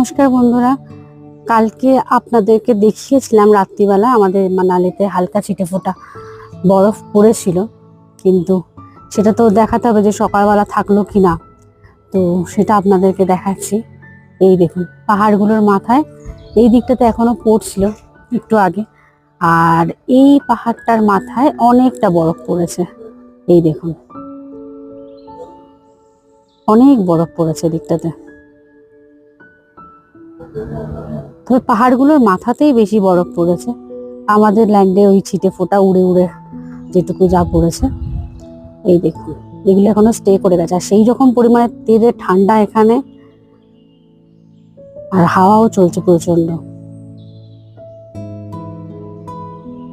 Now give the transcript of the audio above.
নমস্কার বন্ধুরা, কালকে আপনাদেরকে দেখিয়েছিলাম রাত্রিবেলা আমাদের মানালিতে হালকা ছিটে ফোঁটা বরফ পড়েছিল, কিন্তু সেটা তো দেখাতে হবে যে সকালবেলা থাকলো কি না। তো সেটা আপনাদেরকে দেখাচ্ছি। এই দেখুন পাহাড়গুলোর মাথায় এই দিকটাতে এখনো পড়ছিল একটু আগে, আর এই পাহাড়টার মাথায় অনেকটা বরফ পড়েছে। এই দেখুন অনেক বরফ পড়েছে দিকটাতে। তবে পাহাড়গুলোর মাথাতেই বেশি বরফ পড়েছে, আমাদের ল্যান্ডে ওই ছিটে ফোঁটা উড়ে উড়ে যেটুকু যা পড়েছে। এই দেখুন এগুলো এখনো স্টে করে গেছে, আর সেই রকম পরিমাণে তেলে ঠান্ডা এখানে, আর হাওয়াও চলছে প্রচন্ড।